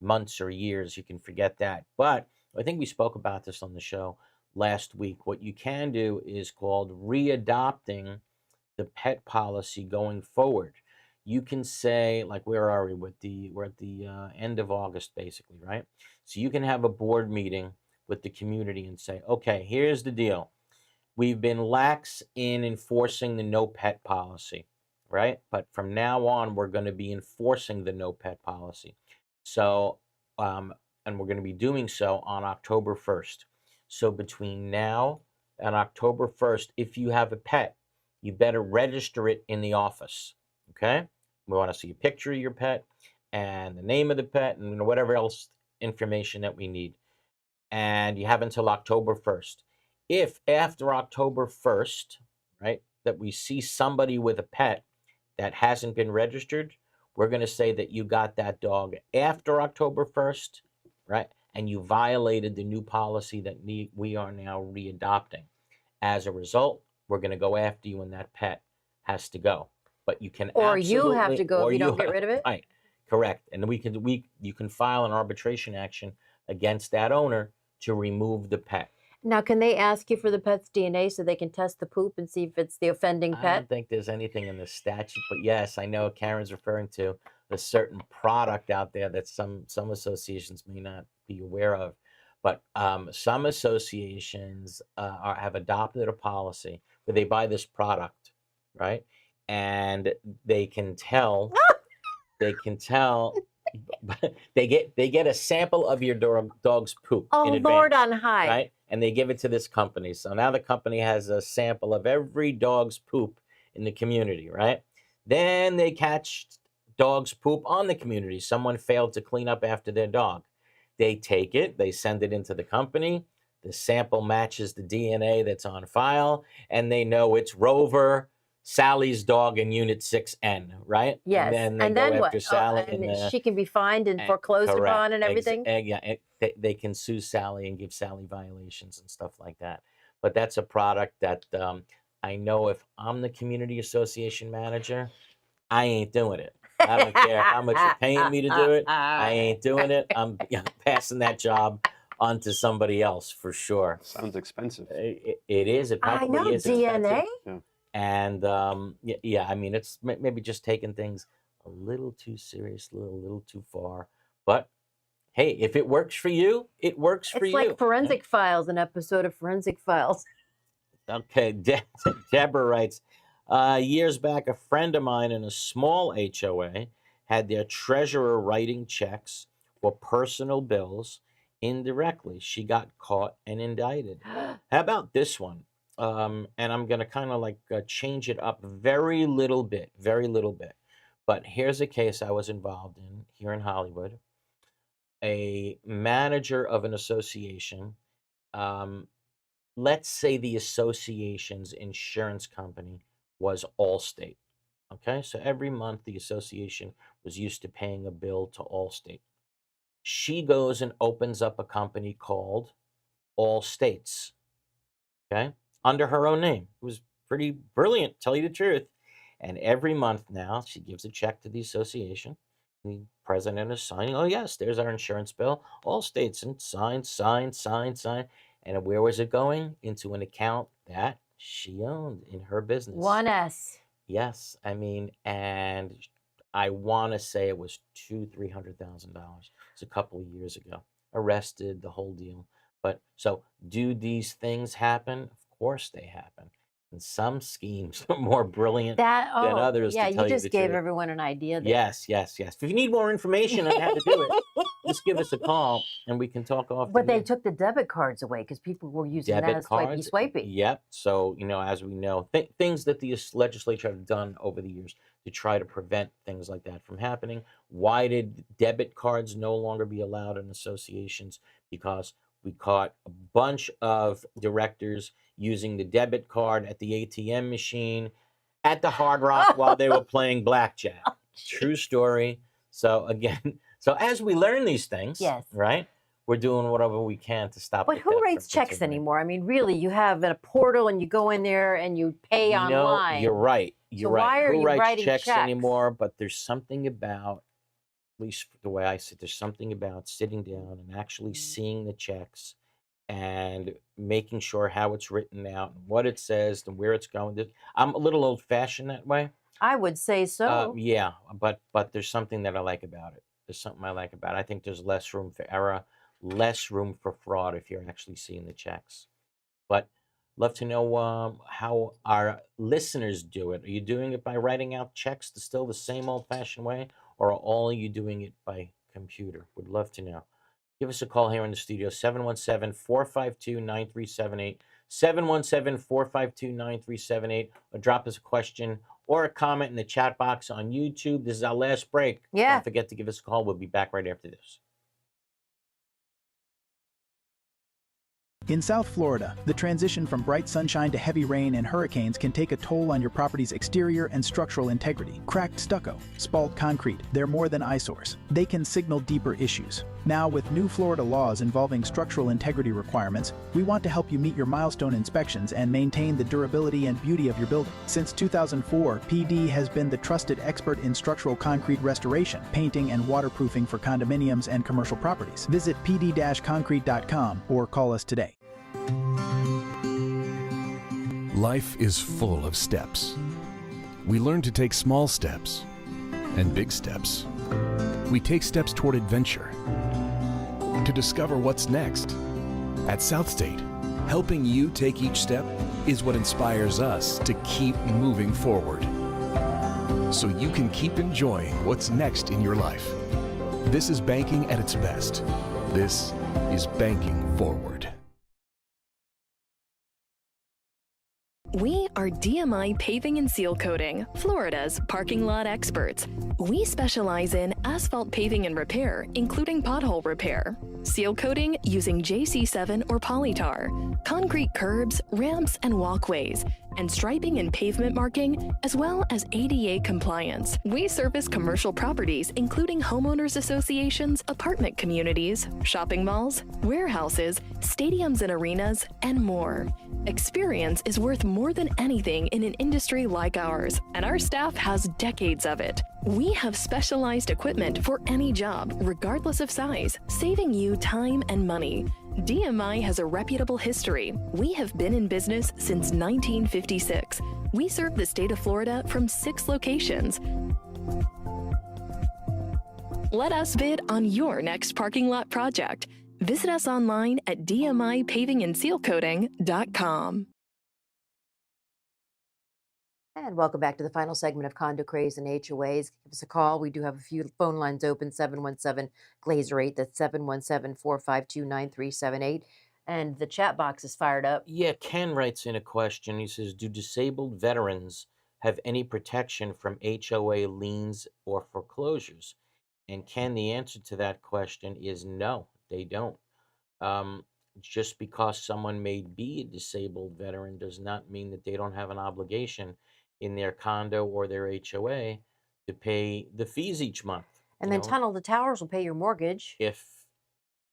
months or years, you can forget that. But I think we spoke about this on the show last week. What you can do is called readopting the pet policy going forward. You can say, like, where are we? We're at the end of August, basically, right? So you can have a board meeting with the community and say, okay, here's the deal. We've been lax in enforcing the no pet policy. Right? But from now on, we're going to be enforcing the no pet policy. So, and we're going to be doing so on October 1st. So between now and October 1st, if you have a pet, you better register it in the office. Okay? We want to see a picture of your pet and the name of the pet and whatever else information that we need. And you have until October 1st. If after October 1st, right, that we see somebody with a pet that hasn't been registered, we're going to say that you got that dog after October 1st, right? And you violated the new policy that we are now readopting. As a result, we're going to go after you and that pet has to go. But you can Or you have to go if you don't get rid of it? Right, correct. And you can file an arbitration action against that owner to remove the pet. Now, can they ask you for the pet's DNA so they can test the poop and see if it's the offending pet? I don't think there's anything in the statute, but yes, I know Karen's referring to a certain product out there that some associations may not be aware of. But some associations have adopted a policy where they buy this product, right? And they can tell, they get a sample of your dog's poop. Oh, in advance, Lord on high. Right? And they give it to this company. So now the company has a sample of every dog's poop in the community, right? Then they catch dog's poop on the community. Someone failed to clean up after their dog. They take it, they send it into the company. The sample matches the DNA that's on file, and they know it's Rover, Sally's dog in Unit 6N, right? Yes. And then they go after what? Sally. And she can be fined and foreclosed upon and everything? Yeah, they can sue Sally and give Sally violations and stuff like that. But that's a product that I know if I'm the community association manager, I ain't doing it. I don't care how much you're paying me to do it. I ain't doing it. I'm passing that job on to somebody else for sure. Sounds expensive. It is. It I probably know, is DNA. expensive. Yeah. And yeah, I mean, it's maybe just taking things a little too seriously, a little too far. But hey, if it works for you, it works for you. It's like Forensic Files, an episode of Forensic Files. Okay, Deborah writes, years back, a friend of mine in a small HOA had their treasurer writing checks for personal bills indirectly. She got caught and indicted. How about this one? And I'm going to kind of like change it up very little bit. But here's a case I was involved in here in Hollywood. A manager of an association, let's say the association's insurance company was Allstate. Okay, so every month the association was used to paying a bill to Allstate. She goes and opens up a company called Allstates. Okay, under her own name. It was pretty brilliant, tell you the truth. And every month now, she gives a check to the association. The president is signing, oh yes, there's our insurance bill, Allstates, and sign. And where was it going? Into an account that she owned in her business. One S. Yes, I mean, and I want to say it was $300,000. It's a couple of years ago. Arrested, the whole deal. But so, do these things happen? Of course they happen. And some schemes are more brilliant than others. Yeah, to tell you just the gave truth. everyone an idea there. Yes, yes, yes. If you need more information on how to do it, just give us a call and we can talk off. But they took the debit cards away because people were using that as swipey. Yep. So, as we know, things that the legislature have done over the years to try to prevent things like that from happening. Why did debit cards no longer be allowed in associations? Because we caught a bunch of directors using the debit card at the ATM machine at the Hard Rock while they were playing blackjack. True story. So again, as we learn these things, right, we're doing whatever we can to stop. But who writes checks anymore? I mean, really, you have a portal and you go in there and you pay online. You're right. So why are you writing checks anymore? But there's something about, at least the way I see it, there's something about sitting down and actually seeing the checks and making sure how it's written out, and what it says, and where it's going. I'm a little old-fashioned that way. I would say so. Yeah, but there's something that I like about it. There's something I like about it. I think there's less room for error, less room for fraud if you're actually seeing the checks. But love to know how our listeners do it. Are you doing it by writing out checks still the same old-fashioned way, or are all of you doing it by computer? Would love to know. Give us a call here in the studio, 717-452-9378, 717-452-9378, or drop us a question or a comment in the chat box on YouTube. This is our last break. Yeah. Don't forget to give us a call. We'll be back right after this. In South Florida, the transition from bright sunshine to heavy rain and hurricanes can take a toll on your property's exterior and structural integrity. Cracked stucco, spalled concrete, they're more than eyesores. They can signal deeper issues. Now, with new Florida laws involving structural integrity requirements, we want to help you meet your milestone inspections and maintain the durability and beauty of your building. Since 2004, PD has been the trusted expert in structural concrete restoration, painting, and waterproofing for condominiums and commercial properties. Visit pd-concrete.com or call us today. Life is full of steps. We learn to take small steps and big steps. We take steps toward adventure to discover what's next. At Southstate, helping you take each step is what inspires us to keep moving forward, so you can keep enjoying what's next in your life. This is banking at its best. This is banking forward. We are DMI Paving and Seal Coating, Florida's parking lot experts. We specialize in asphalt paving and repair, including pothole repair, seal coating using JC7 or polytar, concrete curbs, ramps, and walkways, and striping and pavement marking, as well as ADA compliance. We service commercial properties, including homeowners associations, apartment communities, shopping malls, warehouses, stadiums and arenas, and more. Experience is worth more than anything in an industry like ours, and our staff has decades of it. We have specialized equipment for any job, regardless of size, saving you time and money. DMI has a reputable history. We have been in business since 1956. We serve the state of Florida from 6 locations. Let us bid on your next parking lot project. Visit us online at dmipavingandsealcoating.com. And welcome back to the final segment of Condo Craze and HOAs. Give us a call. We do have a few phone lines open, 717-GLAZER8. That's 717-452-9378. And the chat box is fired up. Yeah, Ken writes in a question. He says, do disabled veterans have any protection from HOA liens or foreclosures? And Ken, the answer to that question is no, they don't. Just because someone may be a disabled veteran does not mean that they don't have an obligation in their condo or their HOA to pay the fees each month. And then Tunnel to Towers will pay your mortgage. If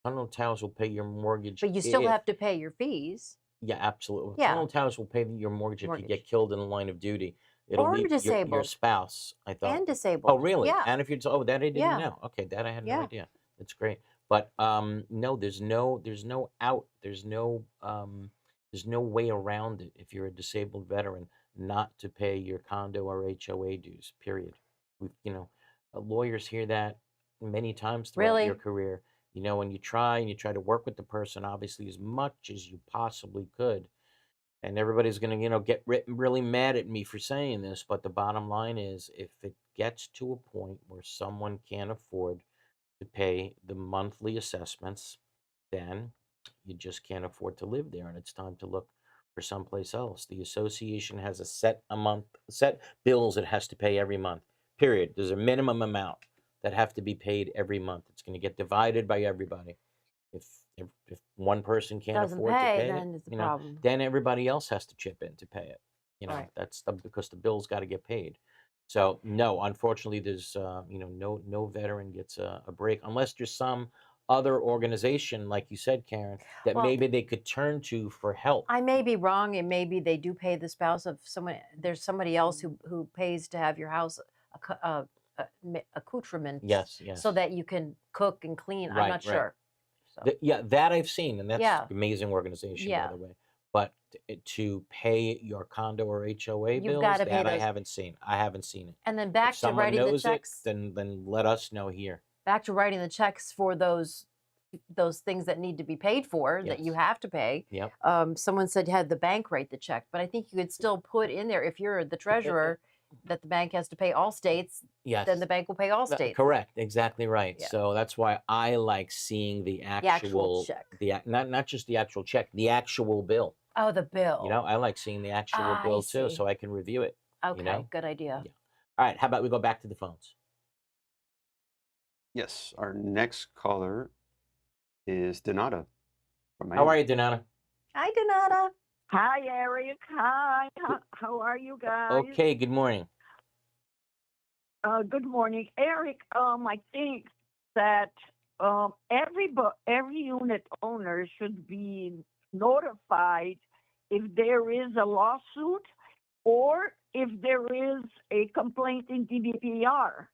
Tunnel Towers will pay your mortgage. But you still have to pay your fees. Yeah, absolutely. Yeah. Tunnel Towers will pay your mortgage if you get killed in the line of duty. It'll Or be disabled. Your spouse, I thought. And disabled. Oh, really? Yeah. And if you're, that I didn't Yeah. know. Okay, that I had Yeah. no idea. That's great. But no, there's no out. There's no There's no way around it if you're a disabled veteran not to pay your condo or HOA dues, period. Lawyers hear that many times throughout your Really? career. When you try to work with the person, obviously, as much as you possibly could. And everybody's going to, get really mad at me for saying this, but the bottom line is if it gets to a point where someone can't afford to pay the monthly assessments, then you just can't afford to live there, and it's time to look for someplace else. The association has a set bills it has to pay every month, period. There's a minimum amount that have to be paid every month. It's going to get divided by everybody. If one person can't Doesn't afford to pay, pay then it, it's a problem. then everybody else has to chip in to pay it. Right. That's because the bills got to get paid. So no, unfortunately, there's no veteran gets a break unless there's some other organization, like you said, Karen, that Well, maybe they could turn to for help. I may be wrong, and maybe they do pay the spouse of someone. There's somebody else who pays to have your house accoutrements, Yes. so that you can cook and clean. I'm Right, not right. sure. So Yeah, that I've seen, and that's yeah, amazing organization, by yeah. the way. But to pay your condo or HOA You've bills, got to pay that I those. haven't seen. I haven't seen it. And then If back to someone writing the knows it, checks. then let us know here. Back to writing the checks for those things that need to be paid for, that you Yes. have to pay. Yep. Someone said you had the bank write the check, but I think you could still put in there, if you're the treasurer, that the bank has to pay all states. Yes. Then the bank will pay all states. Correct. Exactly right. Yeah. So that's why I like seeing the actual check. not just the actual check, the actual bill. Oh, the bill. I like seeing the actual I bill too, see. so I can review it. Okay, good idea. Yeah. All right. How about we go back to the phones? Yes, our next caller is Donata from Miami. How are you, Donata? Hi, Donata. Hi, Eric. Hi. How are you guys? Okay. Good morning. Good morning, Eric. I think that every unit owner should be notified if there is a lawsuit or if there is a complaint in DBPR.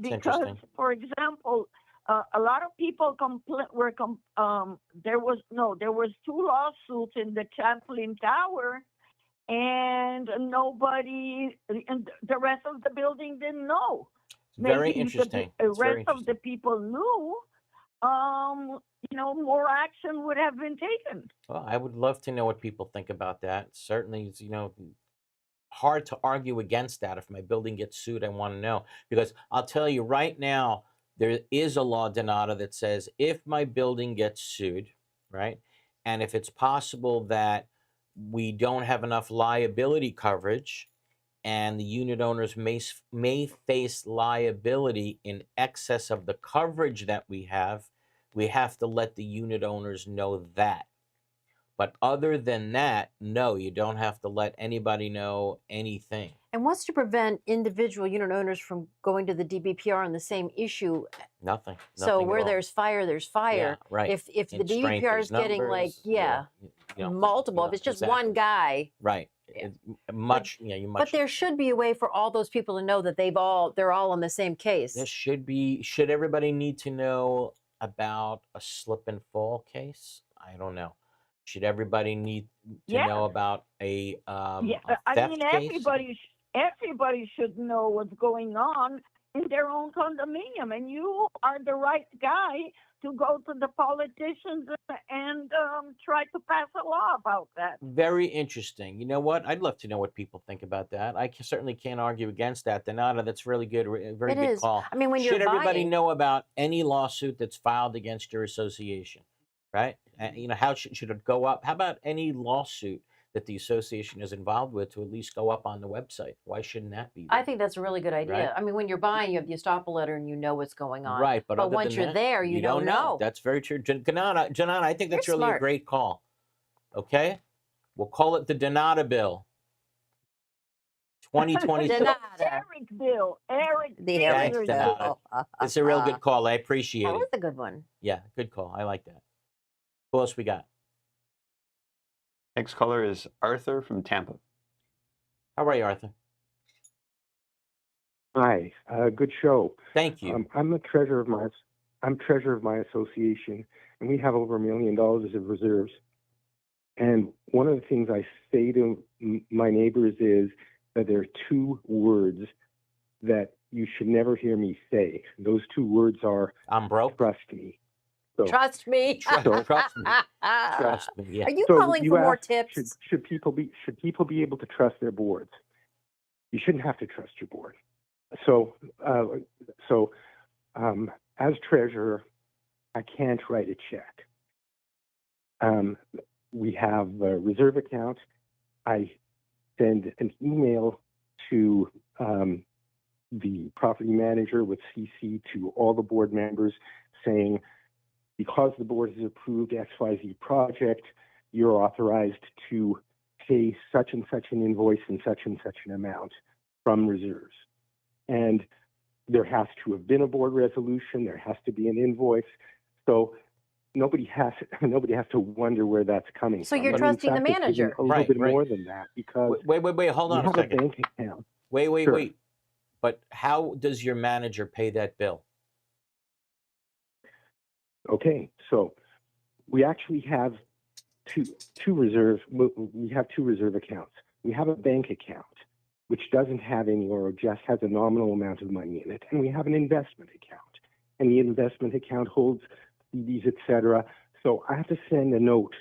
Because, for example, a lot of people there was 2 lawsuits in the Champlain Tower, and the rest of the building didn't know. Very Maybe interesting. The It's very rest of the people knew. More action would have been taken. Well, I would love to know what people think about that. Certainly, it's, hard to argue against that. If my building gets sued, I want to know. Because I'll tell you right now, there is a law, Donata, that says if my building gets sued, right, and if it's possible that we don't have enough liability coverage and the unit owners may face liability in excess of the coverage that we have to let the unit owners know that. But other than that, no, you don't have to let anybody know anything. And what's to prevent individual unit owners from going to the DBPR on the same issue? Nothing. So where there's fire, there's fire. Yeah, right. If the In strength, DBPR there's is getting numbers, multiple, if it's just one guy. Right. You much. But there should be a way for all those people to know that they're all on the same case. There should be. Should everybody need to know about a slip and fall case? I don't know. Should everybody need to know about a theft case? Everybody should know what's going on in their own condominium, and you are the right guy to go to the politicians and try to pass a law about that. Very interesting. You know what? I'd love to know what people think about that. I certainly can't argue against that. Donata, that's really good. Very good call. I mean, when should you're everybody buying... know about any lawsuit that's filed against your association, right? How should it go up? How about any lawsuit that the association is involved with to at least go up on the website? Why shouldn't that be there? I think that's a really good idea. Right? I mean, when you're buying, you have the estoppel letter and you know what's going on. Right, but once you're there, you don't know. That's very true. Donata, I think that's You're really smart. a great call. Okay? We'll call it the Donata bill. 2022. Eric bill. Thanks, Donata. It's a real good call. I appreciate That it. was a good one. Yeah, good call. I like that. Who else we got? Next caller is Arthur from Tampa. How are you, Arthur? Hi, good show. Thank you. I'm treasurer of my association, and we have over $1 million of reserves. And one of the things I say to my neighbors is that there are two words that you should never hear me say. Those two words are, I'm broke. Trust me. So, Trust me. Trust me. Trust me. Yeah. Are you so calling for more asked, tips? Should people be able to trust their boards? You shouldn't have to trust your board. So, as treasurer, I can't write a check. We have a reserve account. I send an email to the property manager with CC to all the board members saying, because the board has approved XYZ project, you're authorized to pay such and such an invoice and such an amount from reserves. And there has to have been a board resolution. There has to be an invoice. So nobody has to wonder where that's coming So from. you're But trusting the in fact, it's even manager. a little Right, bit right. more than that, because Wait. Hold on we a have a second. bank account. Wait. Sure. But how does your manager pay that bill? Okay, so we actually have two reserve. We have two reserve accounts. We have a bank account, which doesn't have any or just has a nominal amount of money in it, and we have an investment account, and the investment account holds CDs, etc. So I have to send a note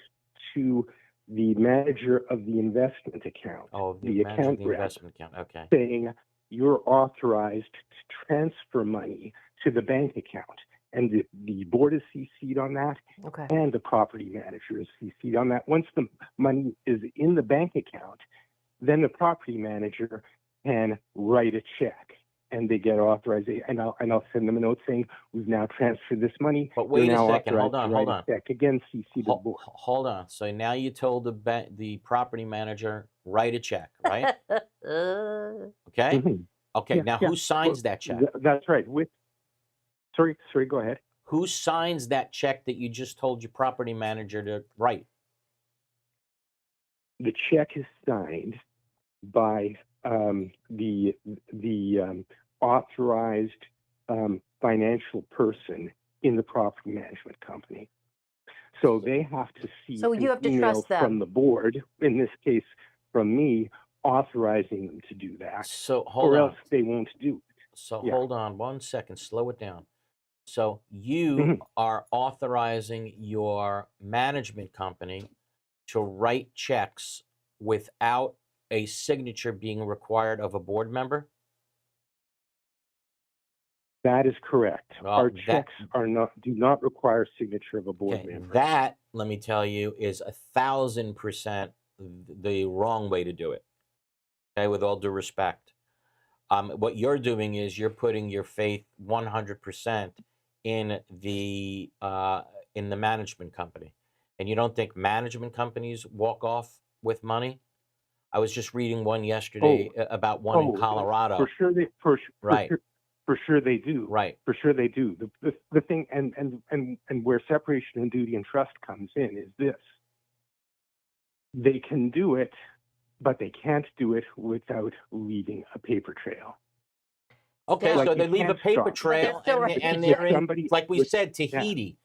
to the manager of the investment account, Oh, the account rep, investment account. Okay. saying you're authorized to transfer money to the bank account. And the board is CC'd on that, Okay. and the property manager is CC'd on that. Once the money is in the bank account, then the property manager can write a check, and they get authorized. And I'll send them a note saying we've now transferred this money. But wait They're a now second. Hold authorized on. to Hold write on. a check. Again, CC the board. Hold on. So now you told the property manager write a check, right? Okay. Mhm. Okay. Yeah, Now yeah. who signs that check? That's right. Sorry, go ahead. Who signs that check that you just told your property manager to write? The check is signed by the authorized financial person in the property management company. So they have to see So you an have to email trust them. from the board, in this case from me, authorizing them to do that. So hold or on. else they won't do it. So Yeah. hold on 1 second. Slow it down. So you Mhm. are authorizing your management company to write checks without a signature being required of a board member? That is correct. Well, Our that- checks do not require signature of a board Okay, member. that, let me tell you, is 1,000% the wrong way to do it. Okay, with all due respect. What you're doing is you're putting your faith 100% in the management company, and you don't think management companies walk off with money? I was just reading one yesterday about one in Colorado. For sure they Right. For sure they do. Right. For sure they do. The thing and where separation of duty and trust comes in is this. They can do it, but they can't do it without leaving a paper trail. Okay, Like so you they leave a can't paper stop. trail, still and If they're in, somebody- like we with- said, yeah. Tahiti.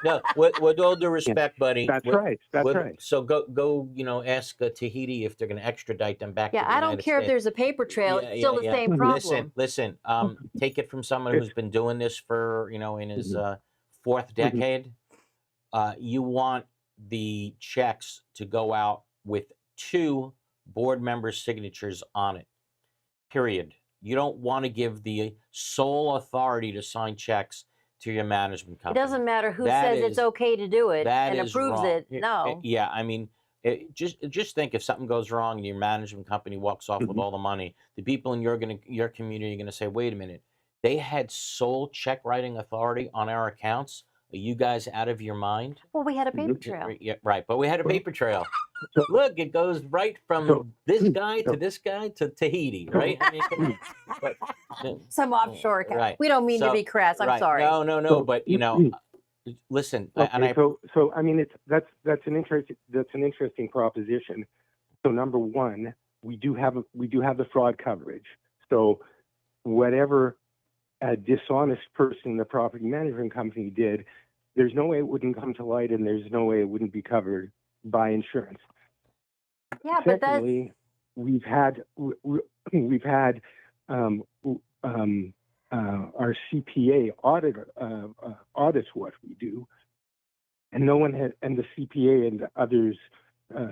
No, with all due respect, buddy. That's with- right. That's with- right. So go, ask Tahiti if they're going to extradite them back. Yeah, to the I don't United care if States. there's a paper trail. Yeah, It's still yeah, the yeah. same problem. Listen. Take it from someone who's been doing this for in his fourth decade. You want the checks to go out with 2 board members' signatures on it. Period. You don't want to give the sole authority to sign checks to your management It company. doesn't matter who That says is- it's okay to do it that and is approves wrong. it. No. Yeah, I mean, just think if something goes wrong and your management company walks off with all the money, the people in your community are going to say, "Wait a minute, they had sole check writing authority on our accounts. Are you guys out of your mind?" Well, we had a paper trail. Yeah, right. But we had a paper trail. Look, it goes right from this guy to this guy to Tahiti, right? I mean, come on. But, Some offshore account. right. We don't mean to So- be crass. I'm right. sorry. No. But listen, and I. So I mean, that's an interesting proposition. So number one, we do have the fraud coverage. So whatever a dishonest person in the property management company did, there's no way it wouldn't come to light, and there's no way it wouldn't be covered buy insurance. Yeah, but that's Secondly, we've had our CPA audits what we do, and no one has, and the CPA and others,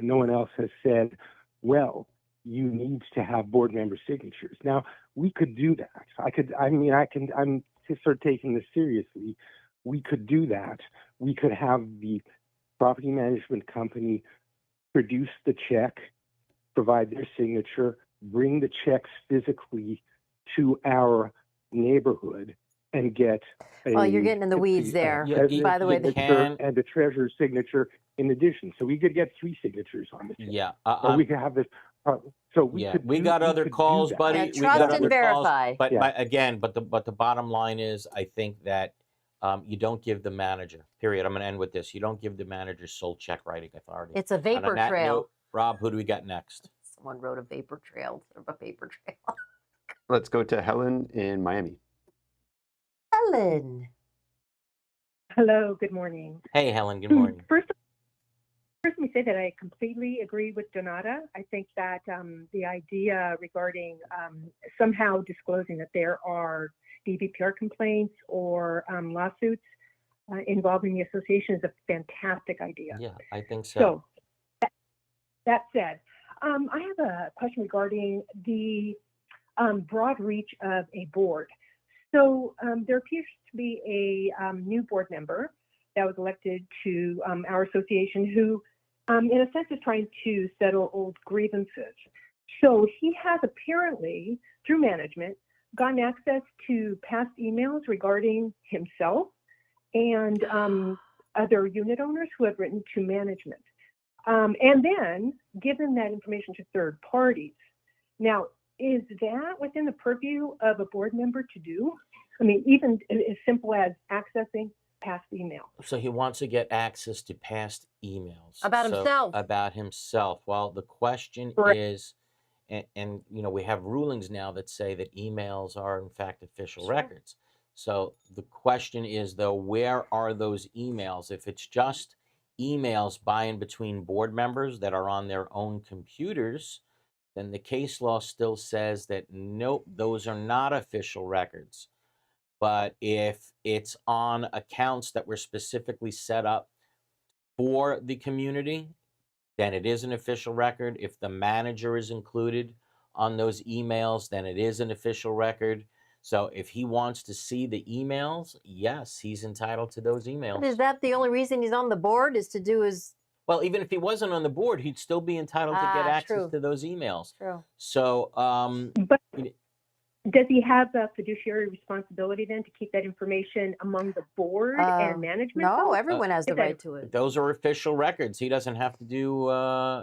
no one else has said, well, you need to have board member signatures. Now, we could do that. I'm sort of taking this seriously. We could do that. We could have the property management company produce the check, provide their signature, bring the checks physically to our neighborhood, and get well, you're getting in the weeds there. By the way, and the treasurer's signature in addition. So we could get 3 signatures on the check. Yeah. Or we could have this. So we yeah, could. we got other calls, buddy. Yeah, We trust got and other verify. calls, but the bottom line is, I think that you don't give the manager. Period. I'm going to end with this. You don't give the manager sole check writing authority. It's a vapor On that trail. note, Rob, who do we got next? Someone wrote a vapor trail. A paper trail. Let's go to Helen in Miami. Helen. Hello. Good morning. Hey, Helen. Good morning. First, let me say that I completely agree with Donata. I think that the idea regarding somehow disclosing that there are DVPR complaints or lawsuits involving the association is a fantastic idea. Yeah, I think so. So that said, I have a question regarding the broad reach of a board. So there appears to be a new board member that was elected to our association who, in a sense, is trying to settle old grievances. So he has apparently, through management, gotten access to past emails regarding himself and other unit owners who have written to management, and then given that information to third parties. Now, is that within the purview of a board member to do? I mean, even as simple as accessing past email. So he wants to get access to past emails. About himself. About himself. Well, the question is, and you know, we have rulings now that say that emails are in fact official records. So the question is, though, where are those emails? If it's just emails by and between board members that are on their own computers, then the case law still says that nope, those are not official records. But if it's on accounts that were specifically set up for the community, then it is an official record. If the manager is included on those emails, then it is an official record. So if he wants to see the emails, yes, he's entitled to those emails. But is that the only reason he's on the board, is to do his... Well, even if he wasn't on the board, he'd still be entitled to get access to those emails. True. So, but does he have a fiduciary responsibility then to keep that information among the board and management? No, everyone has the right to it. Those are official records. He doesn't have to do.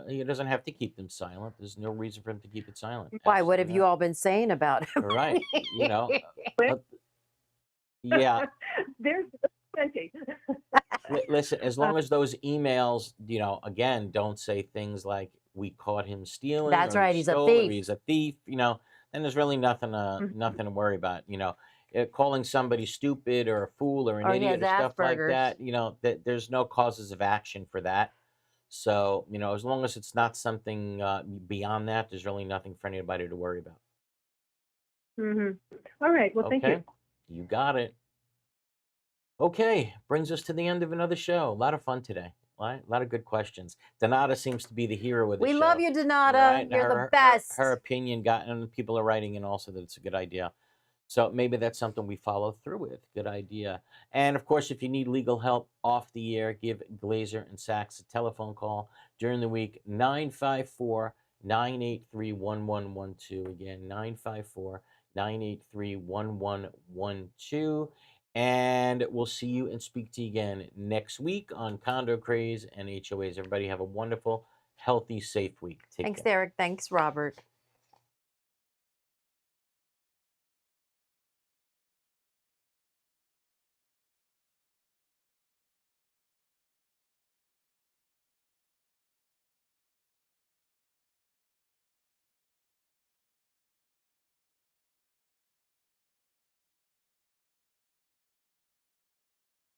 He doesn't have to keep them silent. There's no reason for him to keep it silent. Why? What have you all been saying about him? Right. You know. Yeah. There's plenty. Listen, as long as those emails, you know, again, don't say things like "we caught him stealing." That's or right. he He's a stole, thief. or he's a thief. You know, then there's really nothing to worry about. You know, calling somebody stupid or a fool or an idiot or stuff like that. You know, there's no causes of action for that. So, you know, as long as it's not something beyond that, there's really nothing for anybody to worry about. All right. Well, thank you. You got it. Okay, brings us to the end of another show. A lot of fun today. Right? A lot of good questions. Donata seems to be the hero of the show. We love you, Donata. Right? You're the best. Her opinion got, and people are writing in also that it's a good idea. So maybe that's something we follow through with. Good idea. And of course, if you need legal help off the air, give Glazer and Sachs a telephone call during the week, 954-983-1112. Again, 954-983-1112. And we'll see you and speak to you again next week on Condo Craze and HOAs. Everybody have a wonderful, healthy, safe week. Take care. Thanks, Derek. Thanks, Robert.